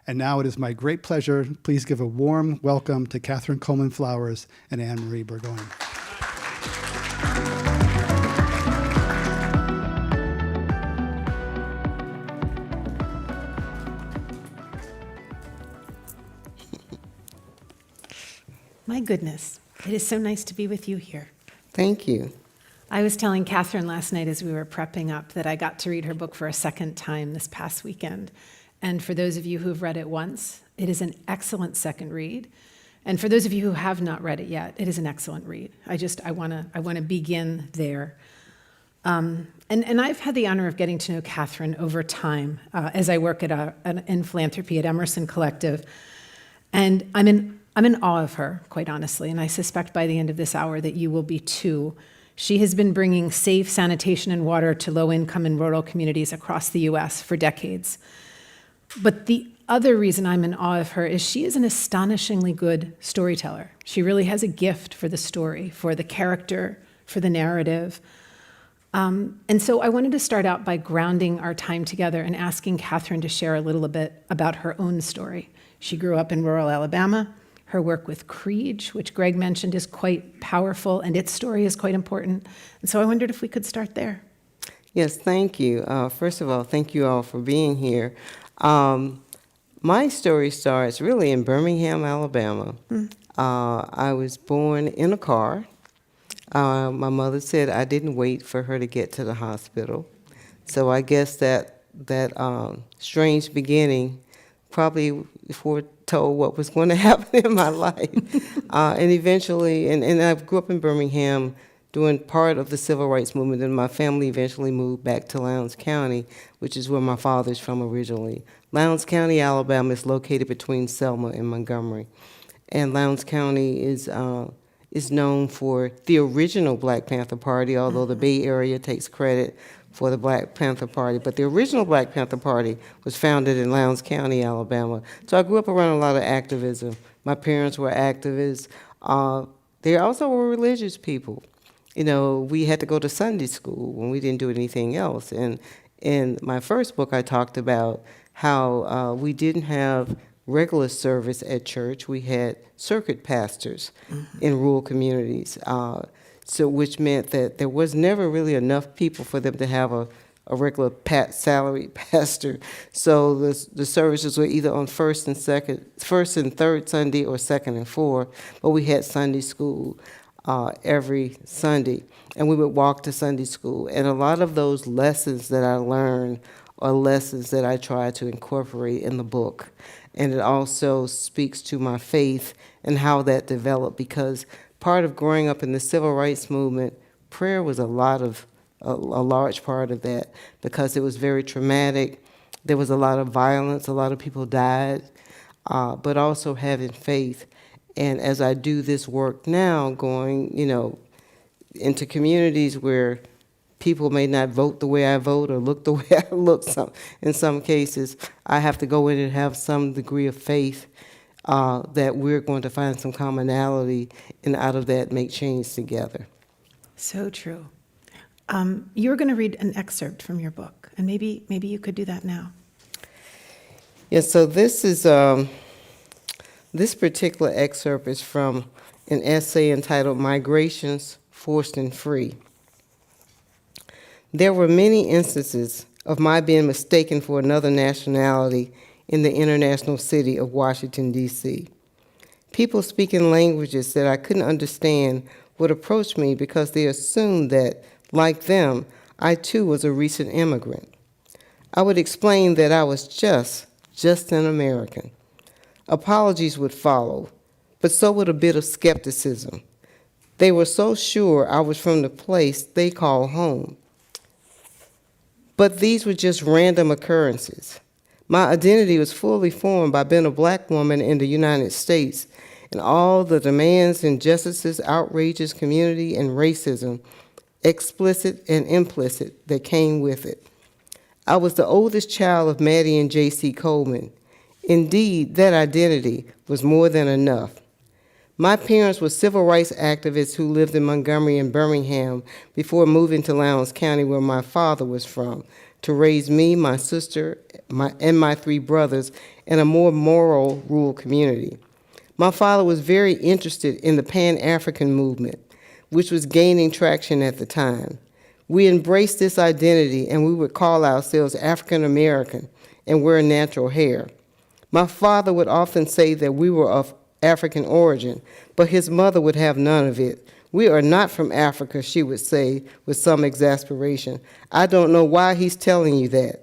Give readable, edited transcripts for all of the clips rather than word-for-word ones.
And now it is my great pleasure. Please give a warm welcome to Catherine Coleman Flowers and Anne-Marie Burgoyne. My goodness, it is so nice to be with you here. Thank you. I was telling Catherine last night as we were prepping up that I got to read her book for a second time this past weekend. And for those of you who've read it once, it is an excellent second read. And for those of you who have not read it yet, it is an excellent read. I want to begin there. And I've had the honor of getting to know Catherine over time as I work in philanthropy at Emerson Collective. And I'm in awe of her, quite honestly, and I suspect by the end of this hour that you will be too. She has been bringing safe sanitation and water to low-income and rural communities across the U.S. for decades. But the other reason I'm in awe of her is she is an astonishingly good storyteller. She really has a gift for the story, for the character, for the narrative. And so I wanted to start out by grounding our time together and asking Catherine to share a little bit about her own story. She grew up in rural Alabama. Her work with Creed, which Greg mentioned, is quite powerful, and its story is quite important. And so I wondered if we could start there. Yes, thank you. First of all, thank you all for being here. My story starts really in Birmingham, Alabama. I was born in a car. My mother said I didn't wait for her to get to the hospital. So I guess that strange beginning probably foretold what was going to happen in my life. And eventually, and I grew up in Birmingham doing part of the civil rights movement, and my family eventually moved back to Lowndes County, which is where my father's from originally. Lowndes County, Alabama is located between Selma and Montgomery. And Lowndes County is known for the original Black Panther Party, although the Bay Area takes credit for the Black Panther Party. But the original Black Panther Party was founded in Lowndes County, Alabama. So I grew up around a lot of activism. My parents were activists. They also were religious people. You know, we had to go to Sunday school when we didn't do anything else. And in my first book, I talked about how we didn't have regular service at church. We had circuit pastors in rural communities. So which meant that there was never really enough people for them to have a regular salaried pastor. So the services were either on first and third Sunday or second and fourth, but we had Sunday school every Sunday, and we would walk to Sunday school. And a lot of those lessons that I learned are lessons that I try to incorporate in the book. And it also speaks to my faith and how that developed, because part of growing up in the civil rights movement, prayer was a large part of that, because it was very traumatic. There was a lot of violence, a lot of people died, but also having faith. And as I do this work now, going, into communities where people may not vote the way I vote or look the way I look, in some cases, I have to go in and have some degree of faith that we're going to find some commonality, and out of that make change together. So true. You're going to read an excerpt from your book, and maybe you could do that now. Yes, so this is this particular excerpt is from an essay entitled "Migrations, Forced and Free." There were many instances of my being mistaken for another nationality in the international city of Washington, D.C. People speaking languages that I couldn't understand would approach me because they assumed that, like them, I too was a recent immigrant. I would explain that I was just an American. Apologies would follow, but so would a bit of skepticism. They were so sure I was from the place they call home. But these were just random occurrences. My identity was fully formed by being a Black woman in the United States and all the demands, injustices, outrages, community, and racism, explicit and implicit, that came with it. I was the oldest child of Maddie and J.C. Coleman. Indeed, that identity was more than enough. My parents were civil rights activists who lived in Montgomery and Birmingham before moving to Lowndes County, where my father was from, to raise me, my sister, and my three brothers in a more moral rural community. My father was very interested in the Pan-African movement, which was gaining traction at the time. We embraced this identity, and we would call ourselves African American and wear natural hair. My father would often say that we were of African origin, but his mother would have none of it. "We are not from Africa," she would say with some exasperation. "I don't know why he's telling you that."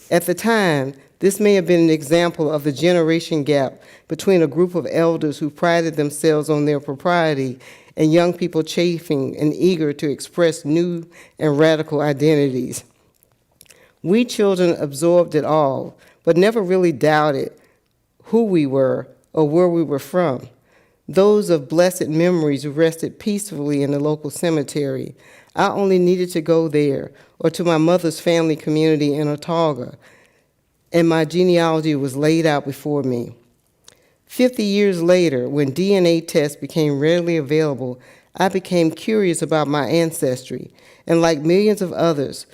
At the time, this may have been an example of the generation gap between a group of elders who prided themselves on their propriety and young people chafing and eager to express new and radical identities. We children absorbed it all, but never really doubted who we were or where we were from. Those of blessed memories rested peacefully in the local cemetery. I only needed to go there or to my mother's family community in Otaga, and my genealogy was laid out before me. 50 years later, when DNA tests became readily available, I became curious about my ancestry, and like millions of others,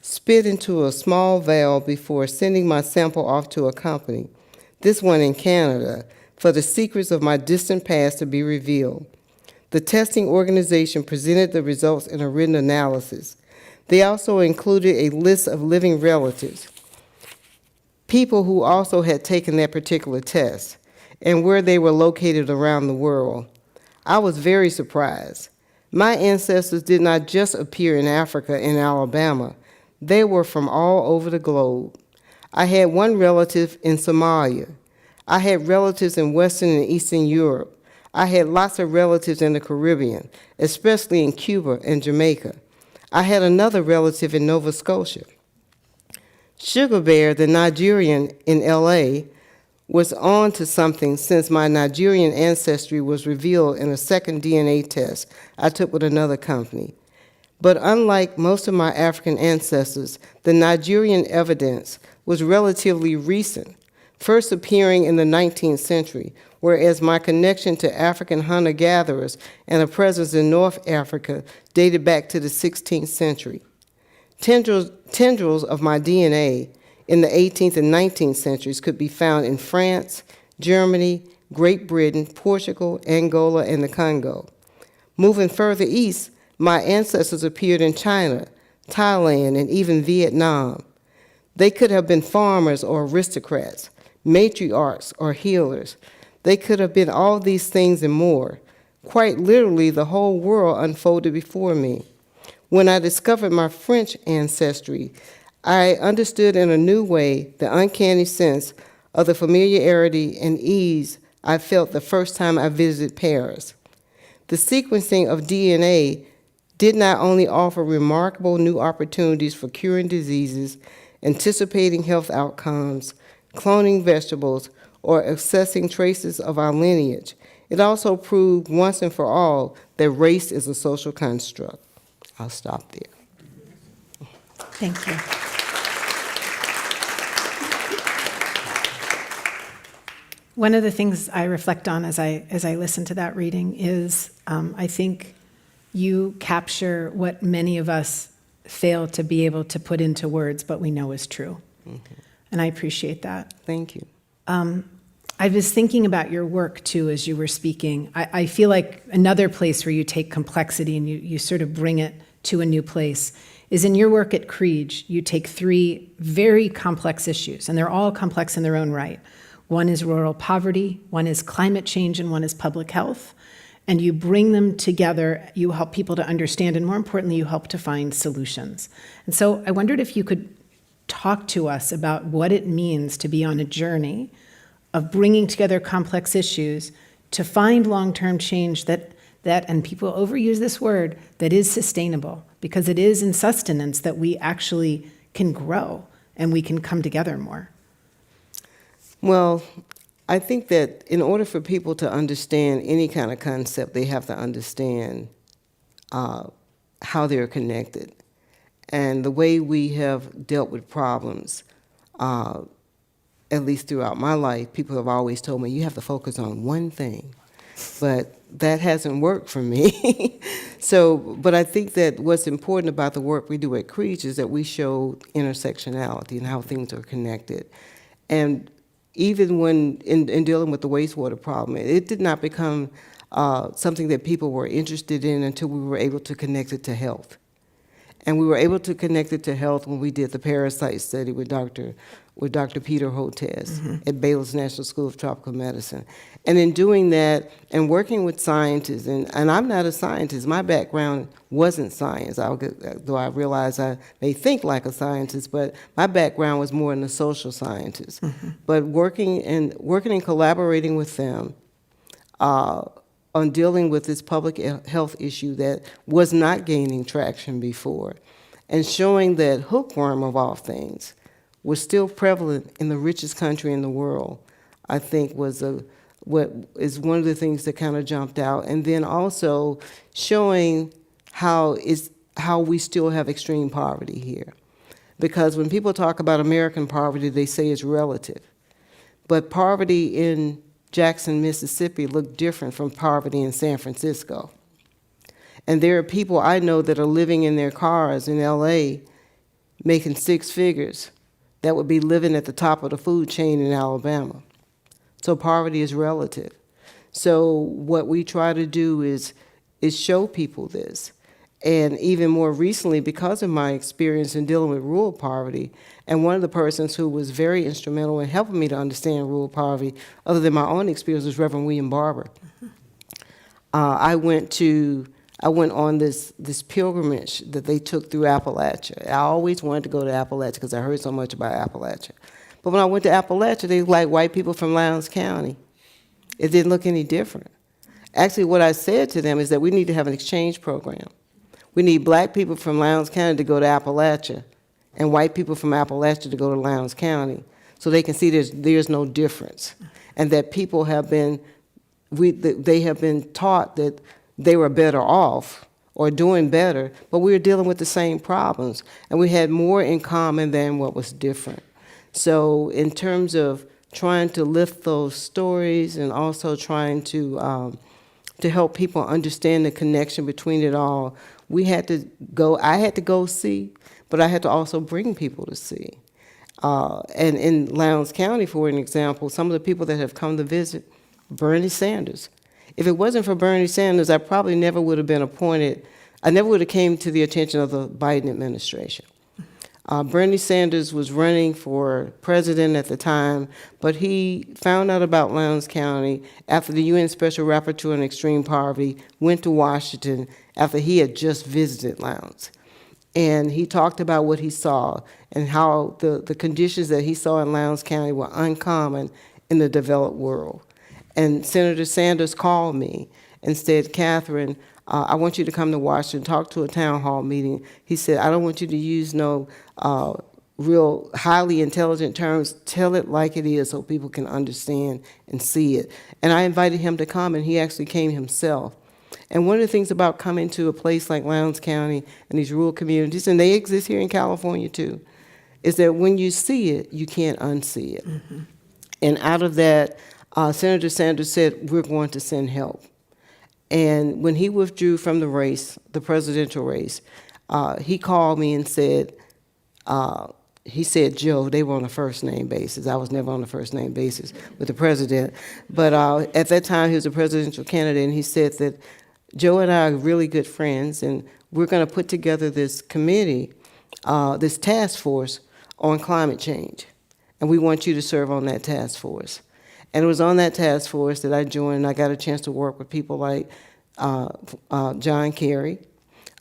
spit into a small vial before sending my sample off to a company, this one in Canada, for the secrets of my distant past to be revealed. The testing organization presented the results in a written analysis. They also included a list of living relatives, people who also had taken that particular test, and where they were located around the world. I was very surprised. My ancestors did not just appear in Africa and Alabama. They were from all over the globe. I had one relative in Somalia. I had relatives in Western and Eastern Europe. I had lots of relatives in the Caribbean, especially in Cuba and Jamaica. I had another relative in Nova Scotia. Sugar Bear, the Nigerian in LA, was on to something since my Nigerian ancestry was revealed in a second DNA test I took with another company. But unlike most of my African ancestors, the Nigerian evidence was relatively recent, first appearing in the 19th century, whereas my connection to African hunter-gatherers and a presence in North Africa dated back to the 16th century. Tendrils of my DNA in the 18th and 19th centuries could be found in France, Germany, Great Britain, Portugal, Angola, and the Congo. Moving further east, my ancestors appeared in China, Thailand, and even Vietnam. They could have been farmers or aristocrats, matriarchs or healers. They could have been all these things and more. Quite literally, the whole world unfolded before me. When I discovered my French ancestry, I understood in a new way the uncanny sense of the familiarity and ease I felt the first time I visited Paris. The sequencing of DNA did not only offer remarkable new opportunities for curing diseases, anticipating health outcomes, cloning vegetables, or accessing traces of our lineage, it also proved once and for all that race is a social construct. I'll stop there. Thank you. One of the things I reflect on as I listen to that reading is I think you capture what many of us fail to be able to put into words, but we know is true. Mm-hmm. And I appreciate that. Thank you. I was thinking about your work, too, as you were speaking. I feel like another place where you take complexity and you sort of bring it to a new place is in your work at Kriege. You take three very complex issues, and they're all complex in their own right. One is rural poverty, one is climate change, and one is public health. And you bring them together, you help people to understand, and more importantly, you help to find solutions. And so I wondered if you could talk to us about what it means to be on a journey of bringing together complex issues to find long-term change that, and people overuse this word, that is sustainable, because it is in sustenance that we actually can grow and we can come together more. Well, I think that in order for people to understand any kind of concept, they have to understand how they're connected. And the way we have dealt with problems, at least throughout my life, people have always told me, you have to focus on one thing. But that hasn't worked for me. But I think that what's important about the work we do at Kriege is that we show intersectionality and how things are connected. And even when in dealing with the wastewater problem, it did not become something that people were interested in until we were able to connect it to health. And we were able to connect it to health when we did the parasite study with Dr. Peter Hotez at Baylor's National School of Tropical Medicine. And in doing that and working with scientists, and I'm not a scientist, my background wasn't science, though I realize I may think like a scientist, but my background was more in the social sciences. But working and collaborating with them, on dealing with this public health issue that was not gaining traction before, and showing that hookworm, of all things, was still prevalent in the richest country in the world, I think what is one of the things that kind of jumped out. And then also showing how we still have extreme poverty here. Because when people talk about American poverty, they say it's relative. But poverty in Jackson, Mississippi looked different from poverty in San Francisco. And there are people I know that are living in their cars in LA making six figures that would be living at the top of the food chain in Alabama. So poverty is relative. So what we try to do is show people this. And even more recently, because of my experience in dealing with rural poverty, and one of the persons who was very instrumental in helping me to understand rural poverty, other than my own experience, was Reverend William Barber. I went on this pilgrimage that they took through Appalachia. I always wanted to go to Appalachia because I heard so much about Appalachia. But when I went to Appalachia, they were like white people from Lowndes County. It didn't look any different. Actually, what I said to them is that we need to have an exchange program. We need black people from Lowndes County to go to Appalachia and white people from Appalachia to go to Lowndes County so they can see there's no difference. And that people have been, they have been taught that they were better off or doing better, but we were dealing with the same problems. And we had more in common than what was different. So in terms of trying to lift those stories and also trying to help people understand the connection between it all, I had to go see, but I had to also bring people to see. And in Lowndes County, for an example, some of the people that have come to visit, Bernie Sanders. If it wasn't for Bernie Sanders, I probably never would have been appointed, I never would have came to the attention of the Biden administration. Bernie Sanders was running for president at the time, but he found out about Lowndes County after the UN Special Rapporteur on Extreme Poverty went to Washington after he had just visited Lowndes. And he talked about what he saw and how the conditions that he saw in Lowndes County were uncommon in the developed world. And Senator Sanders called me and said, Catherine, I want you to come to Washington, talk to a town hall meeting. He said, I don't want you to use no real highly intelligent terms. Tell it like it is so people can understand and see it. And I invited him to come, and he actually came himself. And one of the things about coming to a place like Lowndes County and these rural communities, and they exist here in California too, is that when you see it, you can't unsee it. Mm-hmm. And out of that, Senator Sanders said, we're going to send help. And when he withdrew from the race, the presidential race, he called me and said, Joe, they were on a first-name basis. I was never on a first-name basis with the president. But at that time, he was a presidential candidate, and he said that Joe and I are really good friends, and we're going to put together this committee, this task force on climate change. And we want you to serve on that task force. And it was on that task force that I joined, and I got a chance to work with people like John Kerry,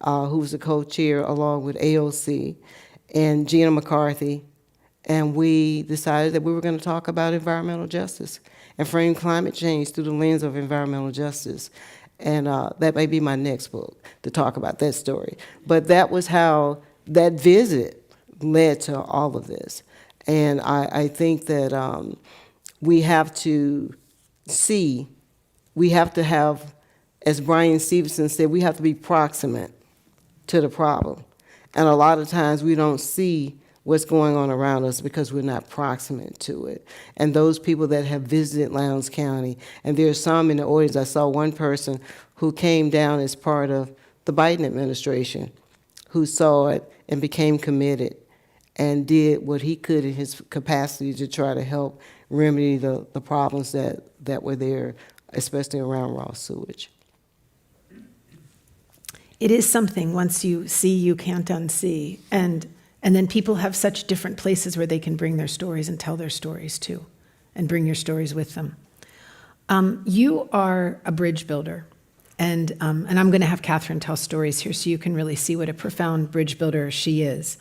who was the co-chair along with AOC, and Gina McCarthy. And we decided that we were going to talk about environmental justice and frame climate change through the lens of environmental justice. And that may be my next book, to talk about that story. But that was how that visit led to all of this. And I think that we have to see, we have to have, as Brian Stevenson said, we have to be proximate to the problem. And a lot of times we don't see what's going on around us because we're not proximate to it. And those people that have visited Lowndes County, and there's some in the audience, I saw one person who came down as part of the Biden administration who saw it and became committed and did what he could in his capacity to try to help remedy the problems that were there, especially around raw sewage. It is something, once you see, you can't unsee. And then people have such different places where they can bring their stories and tell their stories too, and bring your stories with them. You are a bridge builder, and I'm going to have Catherine tell stories here so you can really see what a profound bridge builder she is.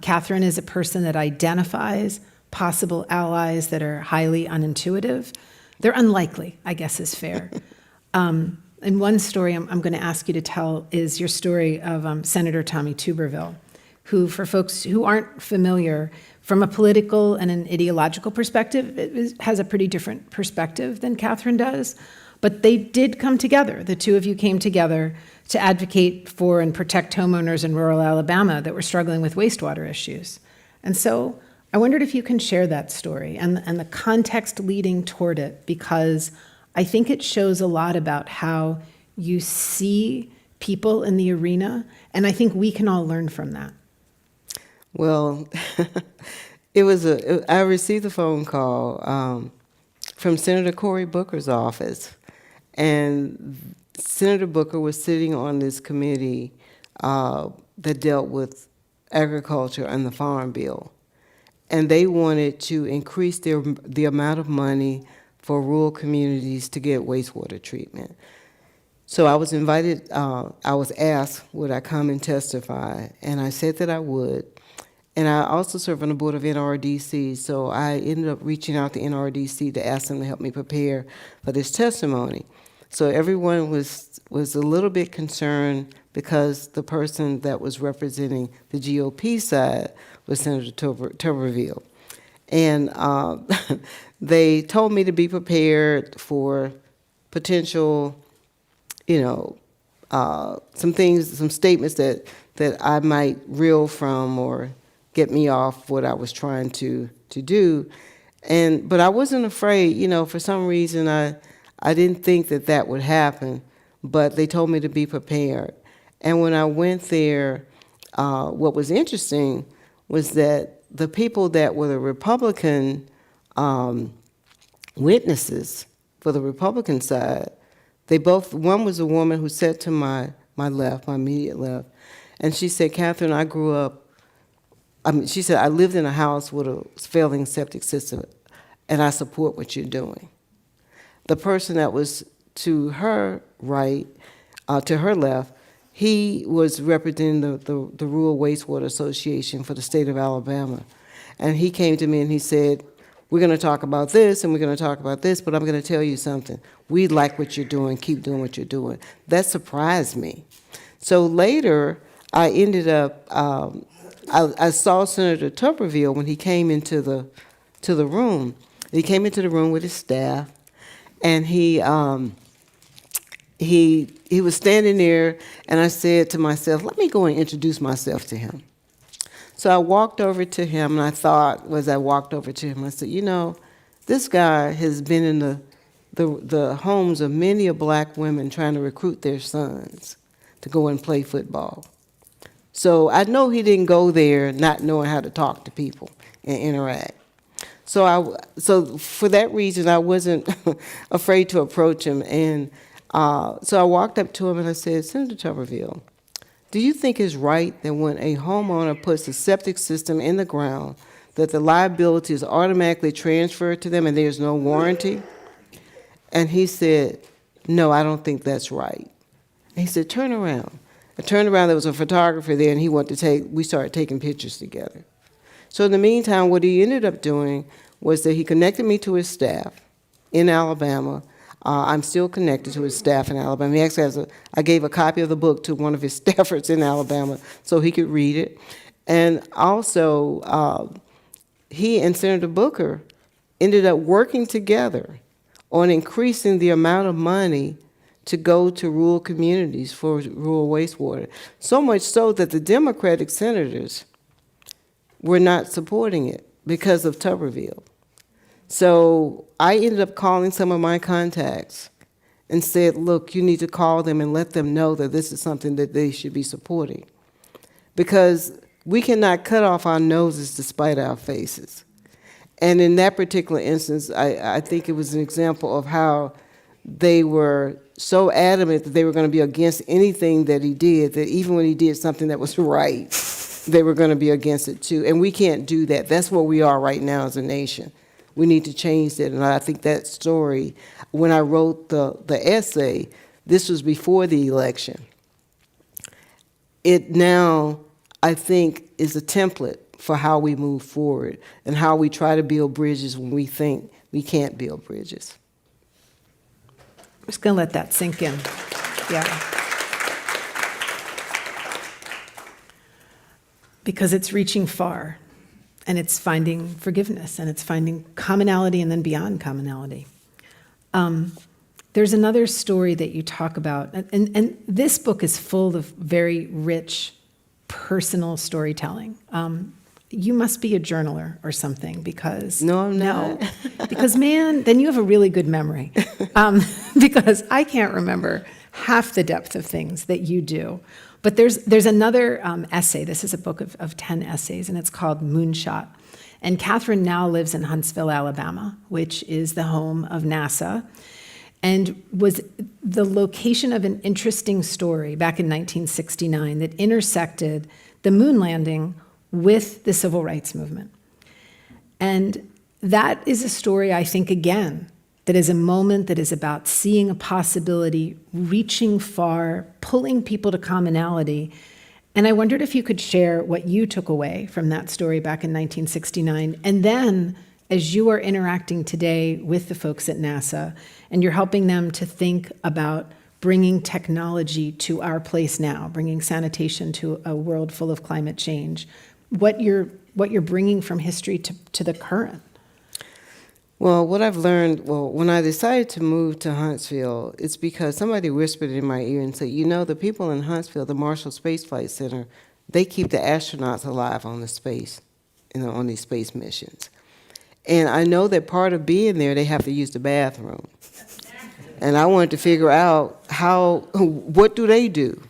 Catherine is a person that identifies possible allies that are highly unintuitive. They're unlikely, I guess is fair. And one story I'm going to ask you to tell is your story of Senator Tommy Tuberville, who, for folks who aren't familiar, from a political and an ideological perspective, has a pretty different perspective than Catherine does. But they did come together. The two of you came together to advocate for and protect homeowners in rural Alabama that were struggling with wastewater issues. And so I wondered if you can share that story and the context leading toward it, because I think it shows a lot about how you see people in the arena, and I think we can all learn from that. Well, I received a phone call from Senator Cory Booker's office, and Senator Booker was sitting on this committee that dealt with agriculture and the Farm Bill, and they wanted to increase the amount of money for rural communities to get wastewater treatment. So I was invited, I was asked would I come and testify, and I said that I would. And I also serve on the board of NRDC, so I ended up reaching out to NRDC to ask them to help me prepare for this testimony. So everyone was a little bit concerned because the person that was representing the GOP side was Senator Tuberville. And they told me to be prepared for potential, some things, some statements that I might reel from or get me off what I was trying to do. But I wasn't afraid, for some reason I didn't think that would happen, but they told me to be prepared. And when I went there, what was interesting was that the people that were the Republican witnesses for the Republican side, one was a woman who sat to my left, my immediate left, and she said, Catherine, she said, I lived in a house with a failing septic system, and I support what you're doing. The person that was to her right, to her left, he was representing the Rural Wastewater Association for the state of Alabama. And he came to me and he said, we're going to talk about this and we're going to talk about this, but I'm going to tell you something. We like what you're doing. Keep doing what you're doing. That surprised me. So later, I ended up, I saw Senator Tuberville when he came into the room. He came into the room with his staff, and he was standing there, and I said to myself, let me go and introduce myself to him. So I walked over to him, and I thought, as I walked over to him, I said, this guy has been in the homes of many a black women trying to recruit their sons to go and play football. So I know he didn't go there not knowing how to talk to people and interact. So for that reason, I wasn't afraid to approach him. And so I walked up to him and I said, Senator Tuberville, do you think it's right that when a homeowner puts a septic system in the ground, that the liability is automatically transferred to them and there's no warranty? And he said, no, I don't think that's right. And he said, turn around. I turned around, there was a photographer there, and we started taking pictures together. So in the meantime, what he ended up doing was that he connected me to his staff in Alabama. I'm still connected to his staff in Alabama. He actually I gave a copy of the book to one of his staffers in Alabama so he could read it. And also, he and Senator Booker ended up working together on increasing the amount of money to go to rural communities for rural wastewater. So much so that the Democratic senators were not supporting it because of Tuberville. So I ended up calling some of my contacts and said, look, you need to call them and let them know that this is something that they should be supporting. Because we cannot cut off our noses to spite our faces. And in that particular instance, I think it was an example of how they were so adamant that they were going to be against anything that he did, that even when he did something that was right, they were going to be against it too. And we can't do that. That's where we are right now as a nation. We need to change that. And I think that story, when I wrote the essay, this was before the election. It now, I think, is a template for how we move forward and how we try to build bridges when we think we can't build bridges. I'm just going to let that sink in. Yeah. Because it's reaching far, and it's finding forgiveness, and it's finding commonality and then beyond commonality. There's another story that you talk about, and this book is full of very rich, personal storytelling. You must be a journaler or something, because... No, I'm not. Because, man, then you have a really good memory. Because I can't remember half the depth of things that you do. But there's another essay. This is a book of 10 essays, and it's called Moonshot. And Catherine now lives in Huntsville, Alabama, which is the home of NASA, and was the location of an interesting story back in 1969 that intersected the moon landing with the civil rights movement. And that is a story, I think, again, that is a moment that is about seeing a possibility, reaching far, pulling people to commonality. And I wondered if you could share what you took away from that story back in 1969. And then, as you are interacting today with the folks at NASA, and you're helping them to think about bringing technology to our place now, bringing sanitation to a world full of climate change, what you're bringing from history to the current. Well, what I've learned, when I decided to move to Huntsville, it's because somebody whispered in my ear and said, you know, the people in Huntsville, the Marshall Space Flight Center, they keep the astronauts alive on the space, on these space missions. And I know that part of being there, they have to use the bathroom. And I wanted to figure out what do they do?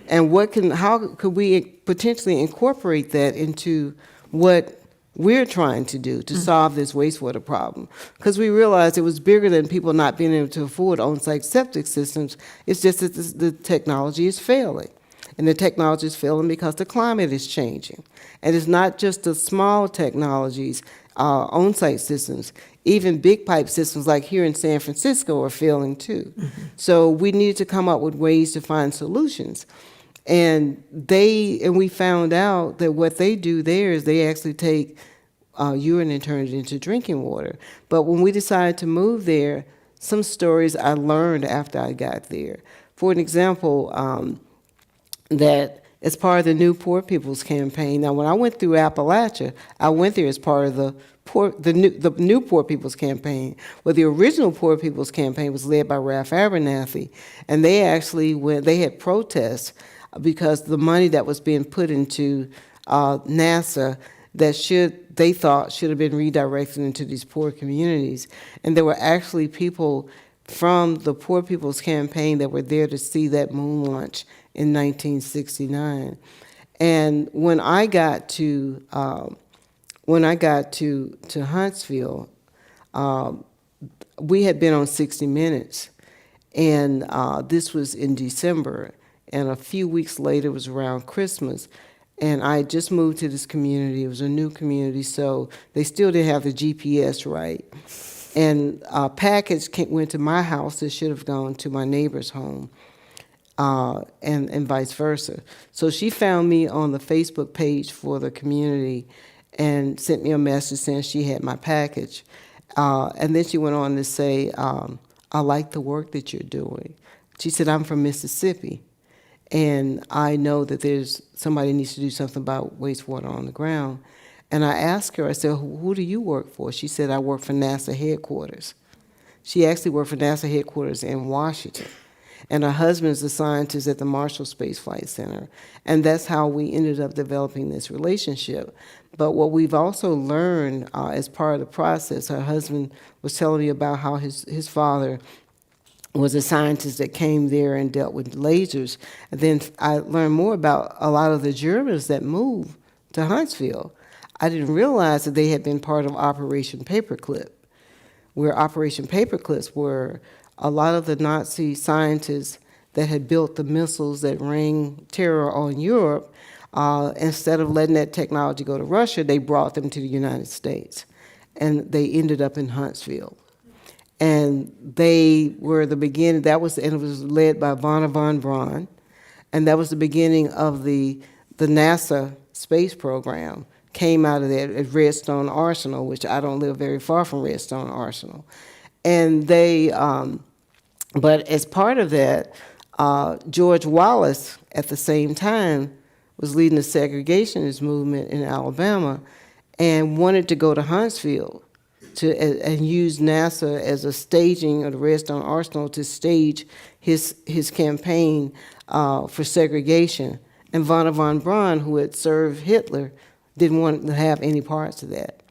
And how could we potentially incorporate that into what we're trying to do to solve this wastewater problem? Because we realized it was bigger than people not being able to afford on-site septic systems. It's just that the technology is failing. And the technology is failing because the climate is changing. And it's not just the small technologies, on-site systems. Even big pipe systems like here in San Francisco are failing too. Mm-hmm. So we needed to come up with ways to find solutions. And we found out that what they do there is they actually take urine and turn it into drinking water. But when we decided to move there, some stories I learned after I got there. For an example, that as part of the New Poor People's Campaign, now when I went through Appalachia, I went there as part of the New Poor People's Campaign. Well, the original Poor People's Campaign was led by Ralph Abernathy, and they actually they had protests because the money that was being put into NASA that they thought should have been redirected into these poor communities. And there were actually people from the Poor People's Campaign that were there to see that moon launch in 1969. And when I got to Huntsville, we had been on 60 Minutes, and this was in December. And a few weeks later, it was around Christmas, and I had just moved to this community. It was a new community, so they still didn't have the GPS right. And a package went to my house that should have gone to my neighbor's home, and vice versa. So she found me on the Facebook page for the community and sent me a message saying she had my package. And then she went on to say, I like the work that you're doing. She said, I'm from Mississippi, and I know that somebody needs to do something about wastewater on the ground. And I asked her, I said, who do you work for? She said, I work for NASA headquarters. She actually worked for NASA headquarters in Washington. And her husband is a scientist at the Marshall Space Flight Center. And that's how we ended up developing this relationship. But what we've also learned as part of the process, her husband was telling me about how his father was a scientist that came there and dealt with lasers. And then I learned more about a lot of the Germans that moved to Huntsville. I didn't realize that they had been part of Operation Paperclip, where Operation Paperclips were a lot of the Nazi scientists that had built the missiles that rained terror on Europe. Instead of letting that technology go to Russia, they brought them to the United States. And they ended up in Huntsville. And they were the beginning, and it was led by Wernher von Braun. And that was the beginning of the NASA space program. Came out of that at Redstone Arsenal, which I don't live very far from Redstone Arsenal. And they, but as part of that, George Wallace, at the same time, was leading the segregationist movement in Alabama and wanted to go to Huntsville and use NASA as a staging of the Redstone Arsenal to stage his campaign for segregation. And Wernher von Braun, who had served Hitler, didn't want to have any parts of that.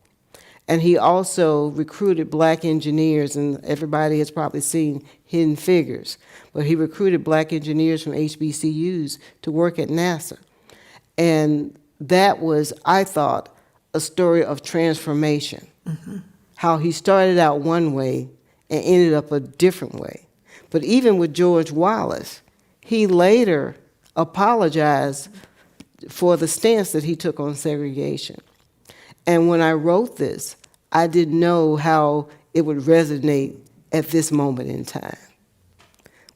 And he also recruited black engineers, and everybody has probably seen Hidden Figures, but he recruited black engineers from HBCUs to work at NASA. And that was, I thought, a story of transformation. Mm-hmm. How he started out one way and ended up a different way. But even with George Wallace, he later apologized for the stance that he took on segregation. And when I wrote this, I didn't know how it would resonate at this moment in time,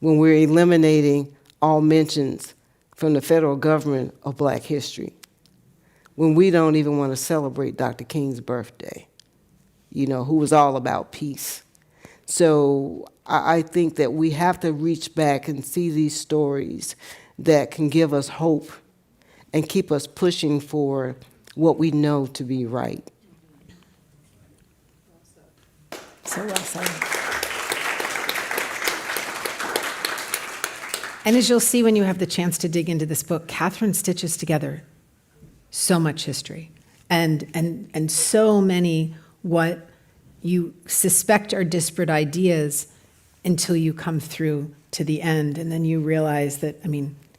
when we're eliminating all mentions from the federal government of Black history, when we don't even want to celebrate Dr. King's birthday, who was all about peace. So I think that we have to reach back and see these stories that can give us hope and keep us pushing for what we know to be right. So well said. And as you'll see when you have the chance to dig into this book, Catherine stitches together so much history and so many what you suspect are disparate ideas until you come through to the end. And then you realize that,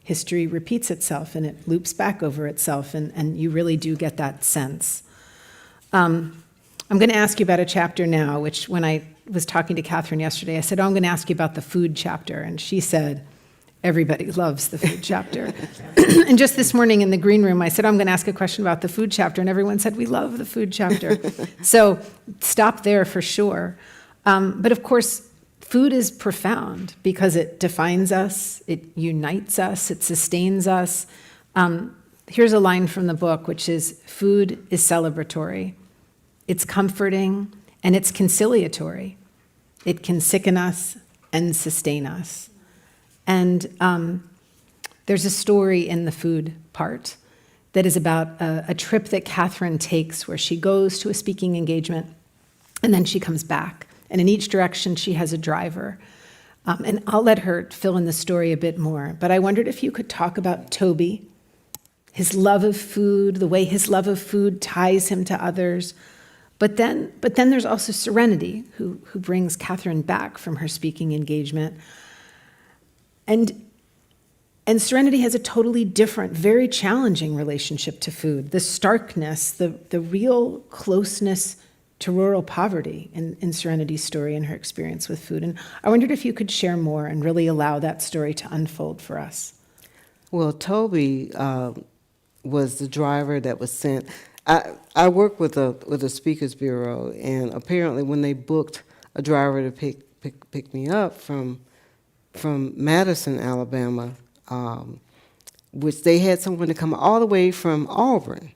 history repeats itself and it loops back over itself, and you really do get that sense. I'm going to ask you about a chapter now, which when I was talking to Catherine yesterday, I said, I'm going to ask you about the food chapter. And she said, everybody loves the food chapter. And just this morning in the green room, I said, I'm going to ask a question about the food chapter. And everyone said, we love the food chapter. So stop there for sure. But of course, food is profound because it defines us, it unites us, it sustains us. Here's a line from the book, which is, food is celebratory, it's comforting, and it's conciliatory. It can sicken us and sustain us. And there's a story in the food part that is about a trip that Catherine takes where she goes to a speaking engagement and then she comes back. And in each direction, she has a driver. And I'll let her fill in the story a bit more. But I wondered if you could talk about Toby, his love of food, the way his love of food ties him to others. But then there's also Serenity, who brings Catherine back from her speaking engagement. And Serenity has a totally different, very challenging relationship to food. The starkness, the real closeness to rural poverty in Serenity's story and her experience with food. And I wondered if you could share more and really allow that story to unfold for us. Well, Toby was the driver that was sent. I work with a speakers bureau, and apparently when they booked a driver to pick me up from Madison, Alabama, which they had someone to come all the way from Auburn,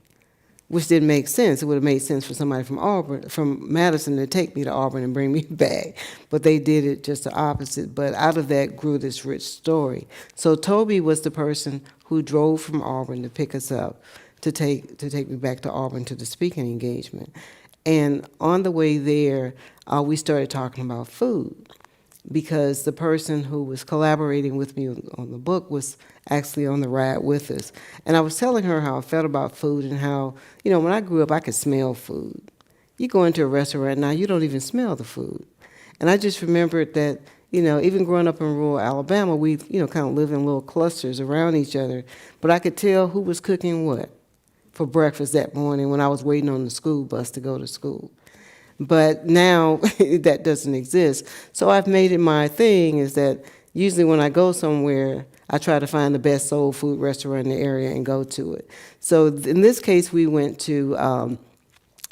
which didn't make sense. It would have made sense for somebody from Madison to take me to Auburn and bring me back. But they did it just the opposite. But out of that grew this rich story. So Toby was the person who drove from Auburn to pick us up, to take me back to Auburn to the speaking engagement. And on the way there, we started talking about food, because the person who was collaborating with me on the book was actually on the ride with us. And I was telling her how I felt about food and how, when I grew up, I could smell food. You go into a restaurant now, you don't even smell the food. And I just remembered that, even growing up in rural Alabama, we, kind of live in little clusters around each other, but I could tell who was cooking what, for breakfast that morning when I was waiting on the school bus to go to school. But now that doesn't exist. So I've made it my thing is that usually when I go somewhere, I try to find the best soul food restaurant in the area and go to it. So in this case, we went to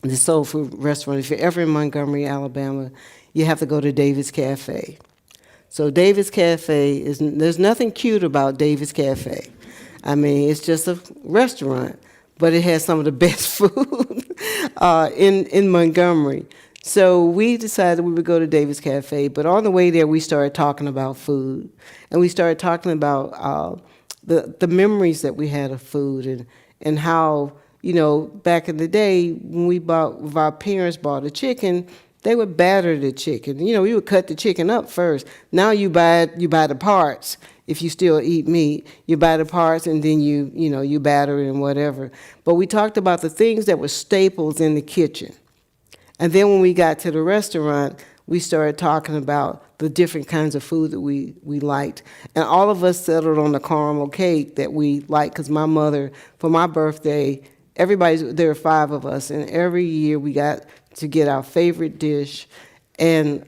the soul food restaurant. If you're ever in Montgomery, Alabama, you have to go to David's Cafe. So David's Cafe there's nothing cute about David's Cafe. I mean, it's just a restaurant, but it has some of the best food in Montgomery. So we decided we would go to David's Cafe, but on the way there, we started talking about food, and we started talking about the memories that we had of food, and how, back in the day when if our parents bought a chicken, they would batter the chicken. You would cut the chicken up first. Now you buy the parts. If you still eat meat, you buy the parts and then you batter it and whatever. But we talked about the things that were staples in the kitchen. And then when we got to the restaurant, we started talking about the different kinds of food that we liked. And all of us settled on the caramel cake that we liked, because my mother, for my birthday, there were 5 of us, and every year we got to get our favorite dish and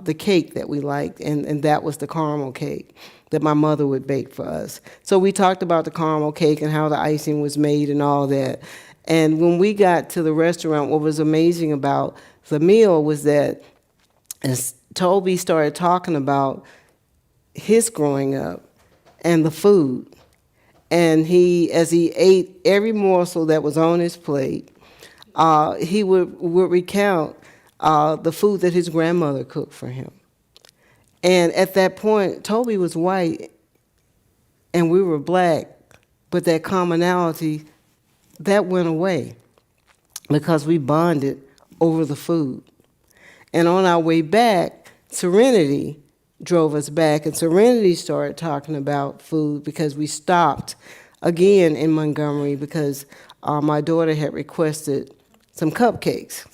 the cake that we liked, and that was the caramel cake that my mother would bake for us. So we talked about the caramel cake and how the icing was made and all that. And when we got to the restaurant, what was amazing about the meal was that as Toby started talking about his growing up and the food, and as he ate every morsel that was on his plate, he would recount the food that his grandmother cooked for him. And at that point, Toby was white and we were black, but that commonality, that went away because we bonded over the food. And on our way back, Serenity drove us back, and Serenity started talking about food because we stopped again in Montgomery because my daughter had requested some cupcakes.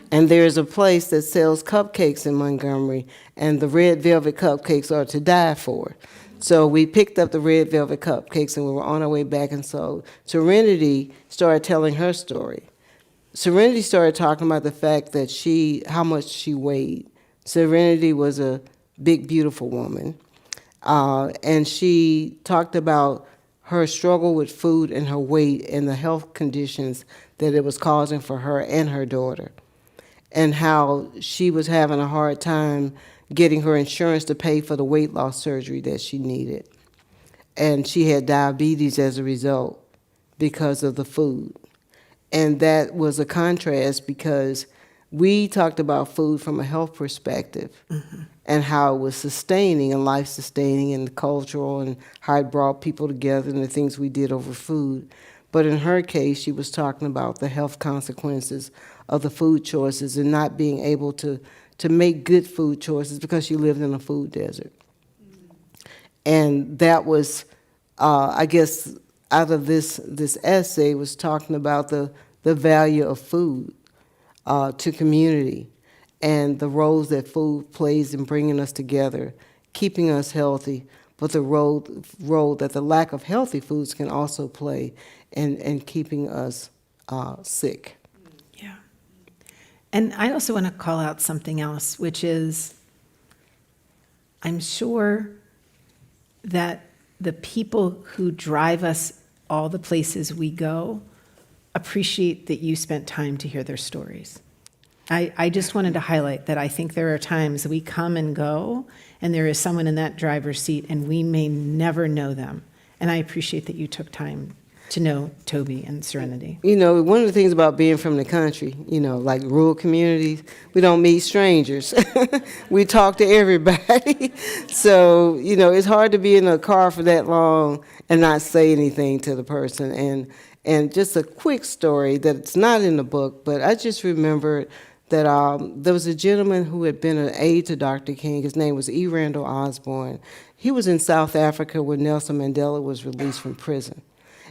And there's a place that sells cupcakes in Montgomery, and the red velvet cupcakes are to die for. So we picked up the red velvet cupcakes, and we were on our way back, and so Serenity started telling her story. Serenity started talking about the fact that how much she weighed. Serenity was a big, beautiful woman, and she talked about her struggle with food and her weight and the health conditions that it was causing for her and her daughter, and how she was having a hard time getting her insurance to pay for the weight loss surgery that she needed. And she had diabetes as a result because of the food. And that was a contrast because we talked about food from a health perspective, mm-hmm. and how it was sustaining and life-sustaining and cultural, and how it brought people together and the things we did over food. But in her case, she was talking about the health consequences of the food choices and not being able to make good food choices because she lived in a food desert. And that was, I guess, out of this essay was talking about the value of food to community and the roles that food plays in bringing us together, keeping us healthy, but the role that the lack of healthy foods can also play in keeping us sick. Yeah. And I also want to call out something else, which is I'm sure that the people who drive us all the places we go appreciate that you spent time to hear their stories. I just wanted to highlight that I think there are times we come and go, and there is someone in that driver's seat, and we may never know them. And I appreciate that you took time to know Toby and Serenity. One of the things about being from the country, like rural communities, we don't meet strangers. We talk to everybody. So, it's hard to be in a car for that long and not say anything to the person. And just a quick story that's not in the book, but I just remembered that there was a gentleman who had been an aide to Dr. King. His name was E. Randall Osborne. He was in South Africa when Nelson Mandela was released from prison.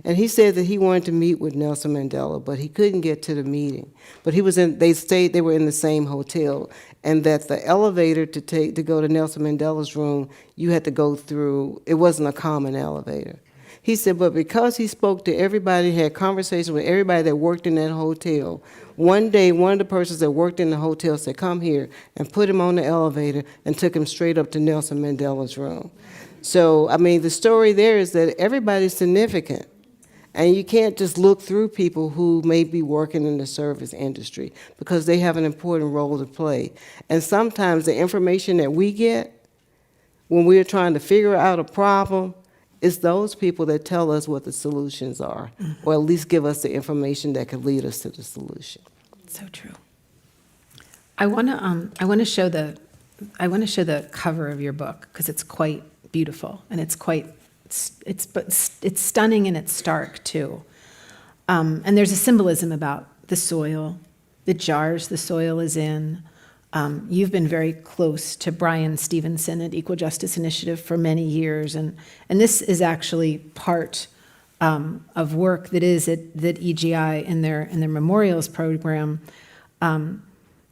And he said that he wanted to meet with Nelson Mandela, but he couldn't get to the meeting. But they were in the same hotel, and that the elevator to go to Nelson Mandela's room, you had to go through, it wasn't a common elevator. He said, but because he spoke to everybody, had conversations with everybody that worked in that hotel, one day one of the persons that worked in the hotel said, come here, and put him on the elevator and took him straight up to Nelson Mandela's room. So, I mean, the story there is that everybody's significant. And you can't just look through people who may be working in the service industry because they have an important role to play. And sometimes the information that we get when we're trying to figure out a problem, it's those people that tell us what the solutions are, or at least give us the information that could lead us to the solution. So true. I want to show the cover of your book because it's quite beautiful and it's stunning and it's stark too. And there's a symbolism about the soil, the jars the soil is in. You've been very close to Brian Stevenson at Equal Justice Initiative for many years, and this is actually part of work that EGI in their memorials program,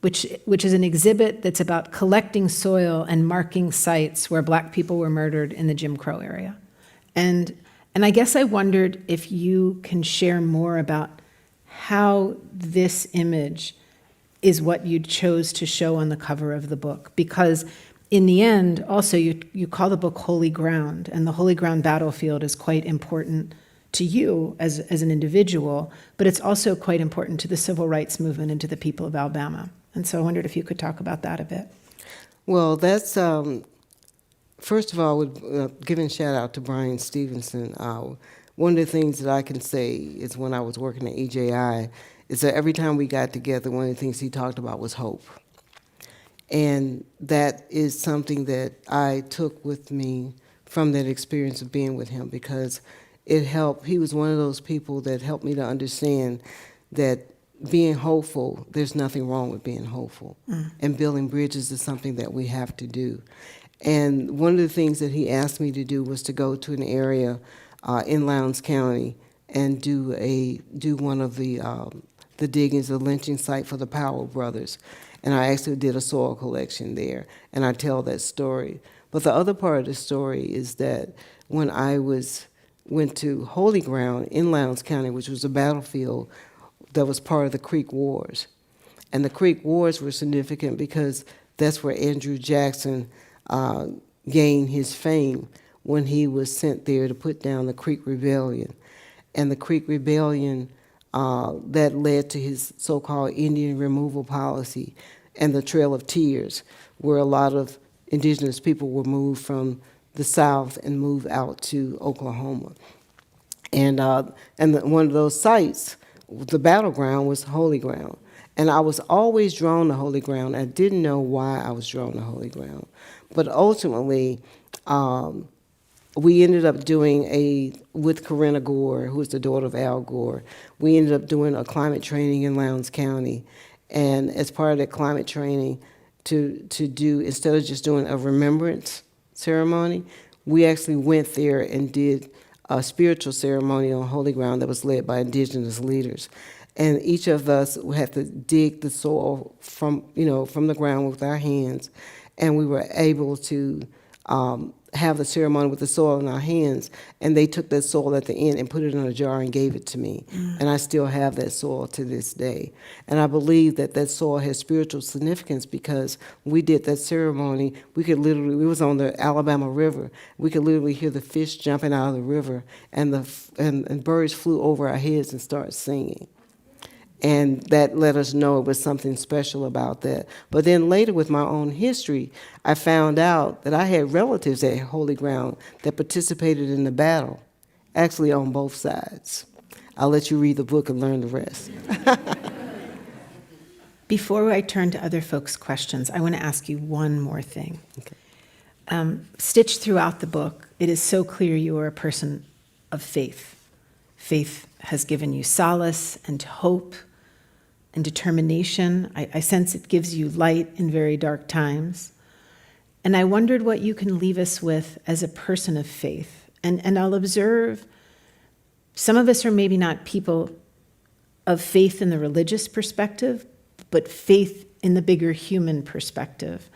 which is an exhibit that's about collecting soil and marking sites where Black people were murdered in the Jim Crow area. And I guess I wondered if you can share more about how this image is what you chose to show on the cover of the book. Because in the end, also, you call the book Holy Ground, and the Holy Ground battlefield is quite important to you as an individual, but it's also quite important to the civil rights movement and to the people of Alabama. And so I wondered if you could talk about that a bit. Well, that's... First of all, giving a shout out to Brian Stevenson. One of the things that I can say is when I was working at EJI, is that every time we got together, one of the things he talked about was hope. And that is something that I took with me from that experience of being with him, because it helped. He was one of those people that helped me to understand that being hopeful, there's nothing wrong with being hopeful. And building bridges is something that we have to do. And one of the things that he asked me to do was to go to an area in Lowndes County and do one of the diggings, the lynching site for the Powell brothers. And I actually did a soil collection there, and I tell that story. But the other part of the story is that when I went to Holy Ground in Lowndes County, which was a battlefield that was part of the Creek Wars. And the Creek Wars were significant because that's where Andrew Jackson gained his fame when he was sent there to put down the Creek Rebellion. And the Creek Rebellion, that led to his so-called Indian removal policy and the Trail of Tears, where a lot of indigenous people were moved from the South and moved out to Oklahoma. And one of those sites, the battleground, was Holy Ground. And I was always drawn to Holy Ground. I didn't know why I was drawn to Holy Ground. But ultimately, we ended up doing with Corinna Gore, who is the daughter of Al Gore, we ended up doing a climate training in Lowndes County. And as part of that climate training, to do, instead of just doing a remembrance ceremony, we actually went there and did a spiritual ceremony on Holy Ground that was led by indigenous leaders. And each of us had to dig the soil from the ground with our hands. And we were able to have the ceremony with the soil in our hands. And they took that soil at the end and put it in a jar and gave it to me. And I still have that soil to this day. And I believe that soil has spiritual significance because we did that ceremony. We was on the Alabama River. We could literally hear the fish jumping out of the river, and birds flew over our heads and started singing. And that let us know it was something special about that. But then later with my own history, I found out that I had relatives at Holy Ground that participated in the battle, actually on both sides. I'll let you read the book and learn the rest. Before I turn to other folks' questions, I want to ask you one more thing. Okay. Stitched throughout the book, it is so clear you are a person of faith. Faith has given you solace and hope and determination. I sense it gives you light in very dark times. And I wondered what you can leave us with as a person of faith. And I'll observe, some of us are maybe not people of faith in the religious perspective, but faith in the bigger human perspective.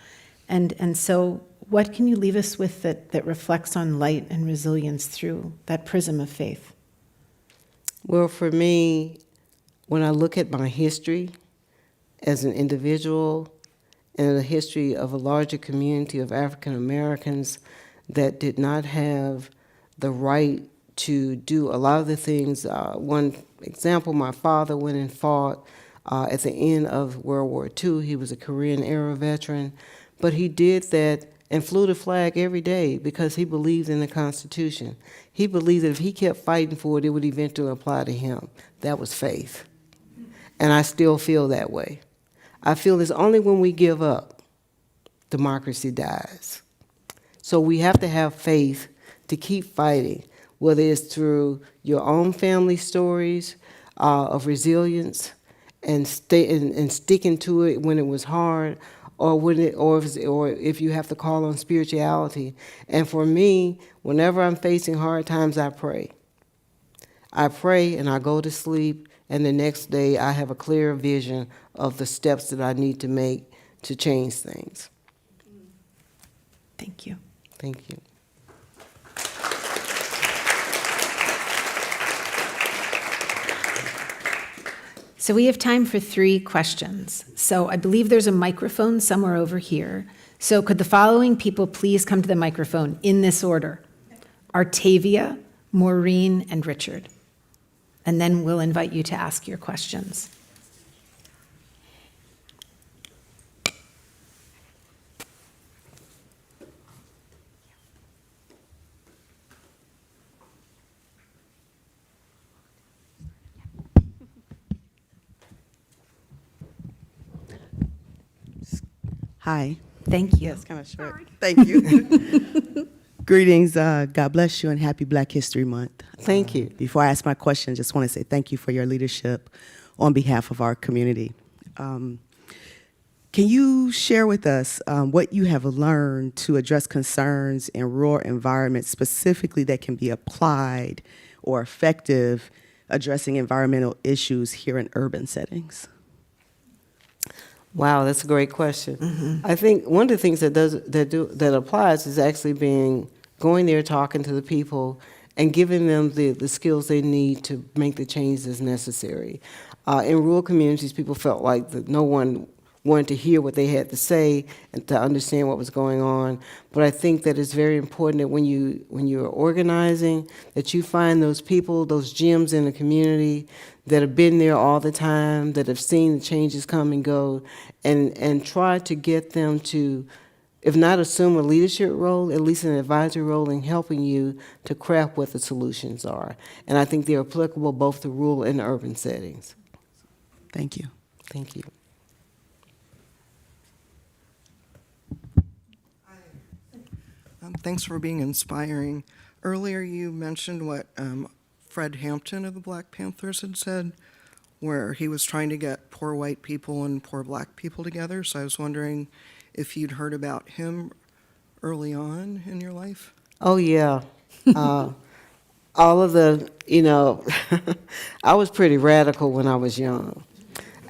And so what can you leave us with that reflects on light and resilience through that prism of faith? Well, for me, when I look at my history as an individual and the history of a larger community of African Americans that did not have the right to do a lot of the things. One example, my father went and fought at the end of World War II. He was a Korean-era veteran, but he did that and flew the flag every day because he believed in the Constitution. He believed that if he kept fighting for it, it would eventually apply to him. That was faith. And I still feel that way. I feel it's only when we give up, democracy dies. So we have to have faith to keep fighting, whether it's through your own family stories of resilience and sticking to it when it was hard, or if you have to call on spirituality. And for me, whenever I'm facing hard times, I pray. I pray and I go to sleep, and the next day I have a clear vision of the steps that I need to make to change things. Thank you. Thank you. So we have time for 3 questions. So I believe there's a microphone somewhere over here. So could the following people please come to the microphone in this order? Artavia, Maureen, and Richard. And then we'll invite you to ask your questions. Hi. Thank you. That's kind of short. Thank you. Greetings. God bless you and happy Black History Month. Thank you. Before I ask my question, just want to say thank you for your leadership on behalf of our community. Can you share with us what you have learned to address concerns in rural environments specifically that can be applied or effective addressing environmental issues here in urban settings? Wow, that's a great question. Mm-hmm. I think one of the things that applies is actually going there, talking to the people, and giving them the skills they need to make the changes necessary. In rural communities, people felt like that no one wanted to hear what they had to say and to understand what was going on. But I think that it's very important that when you're organizing, that you find those people, those gems in the community that have been there all the time, that have seen the changes come and go, and try to get them to, if not assume a leadership role, at least an advisory role in helping you to craft what the solutions are. And I think they're applicable both to rural and urban settings. Thank you. Thank you. Thanks for being inspiring. Earlier you mentioned what Fred Hampton of the Black Panthers had said, where he was trying to get poor white people and poor black people together. So I was wondering if you'd heard about him early on in your life? Oh, yeah. All of the, I was pretty radical when I was young.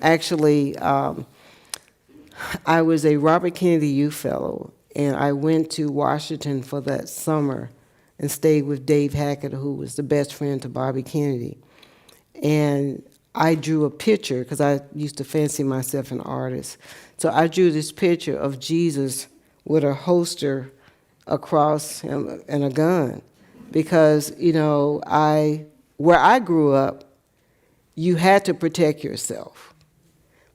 Actually, I was a Robert Kennedy Youth Fellow, and I went to Washington for that summer and stayed with Dave Hackett, who was the best friend to Bobby Kennedy. And I drew a picture, because I used to fancy myself an artist. So I drew this picture of Jesus with a holster across him and a gun. Because, where I grew up, you had to protect yourself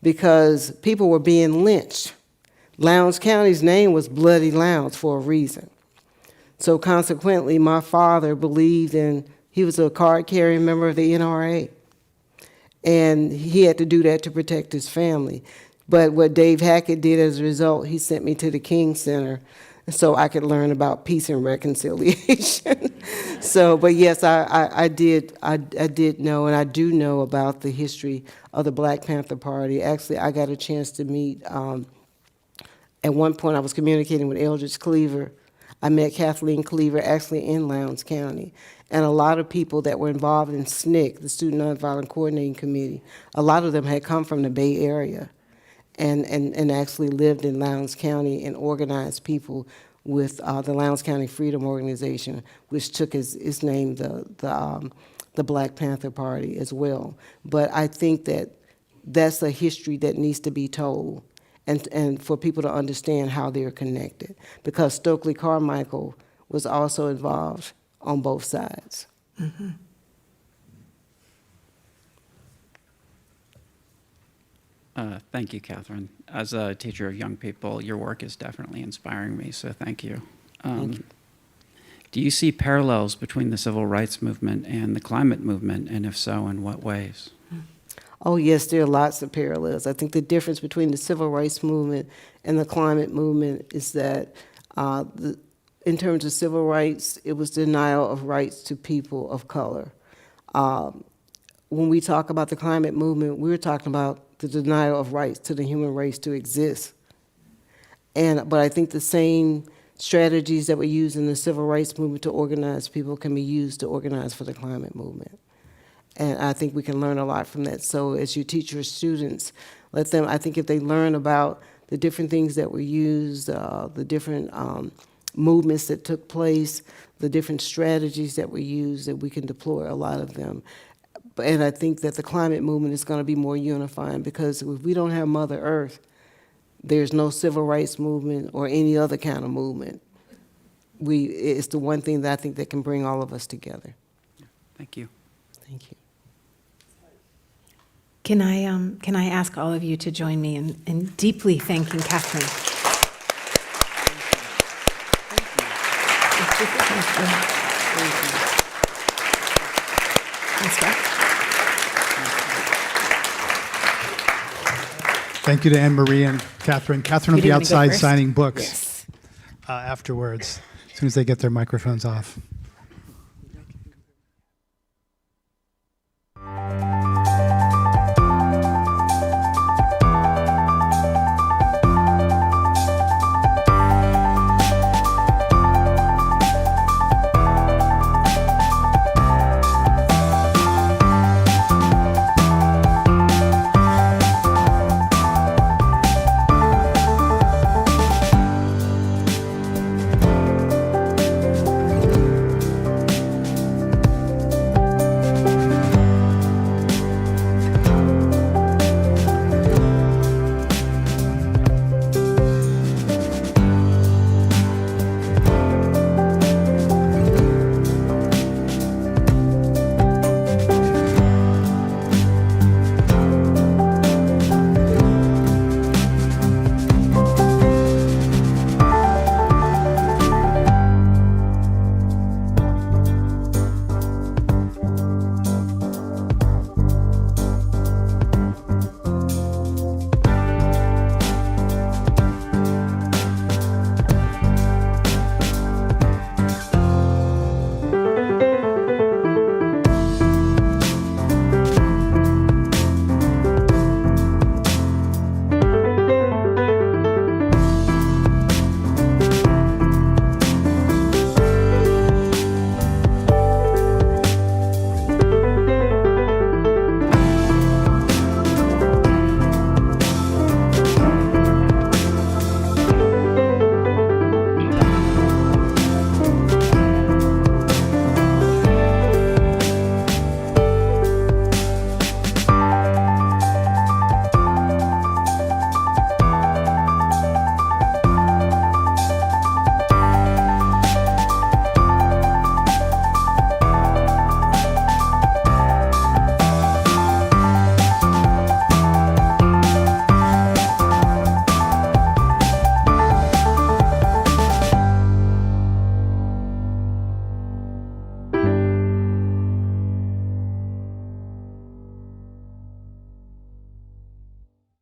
because people were being lynched. Lowndes County's name was Bloody Lowndes for a reason. So consequently, my father believed he was a card-carrying member of the NRA. And he had to do that to protect his family. But what Dave Hackett did as a result, he sent me to the King Center so I could learn about peace and reconciliation. But yes, I did know, and I do know about the history of the Black Panther Party. Actually, I got a chance to meet, at one point I was communicating with Eldridge Cleaver. I met Kathleen Cleaver actually in Lowndes County. And a lot of people that were involved in SNCC, the Student Nonviolent Coordinating Committee, a lot of them had come from the Bay Area. and actually lived in Lowndes County and organized people with the Lowndes County Freedom Organization, which took its name the Black Panther Party as well. But I think that that's a history that needs to be told, and for people to understand how they're connected, because Stokely Carmichael was also involved on both sides. Mm-hmm. Thank you, Catherine. As a teacher of young people, your work is definitely inspiring me, so thank you. Thank you. Do you see parallels between the civil rights movement and the climate movement, and if so, in what ways? Oh, yes, there are lots of parallels. I think the difference between the civil rights movement and the climate movement is that in terms of civil rights, it was denial of rights to people of color. When we talk about the climate movement, we're talking about the denial of rights to the human race to exist. But I think the same strategies that were used in the civil rights movement to organize people can be used to organize for the climate movement. And I think we can learn a lot from that. So as you teach your students, let them, I think if they learn about the different things that were used, the different movements that took place, the different strategies that were used, that we can deploy a lot of them. And I think that the climate movement is going to be more unifying, because if we don't have Mother Earth, there's no civil rights movement or any other kind of movement. It's the one thing that I think that can bring all of us together. Thank you. Thank you. Can I ask all of you to join me in deeply thanking Catherine? Thanks, Brett. Thank you to Anne Marie and Catherine. Catherine will You be didn't wanna go outside first? signing books Yes. afterwards, as soon as they get their microphones off.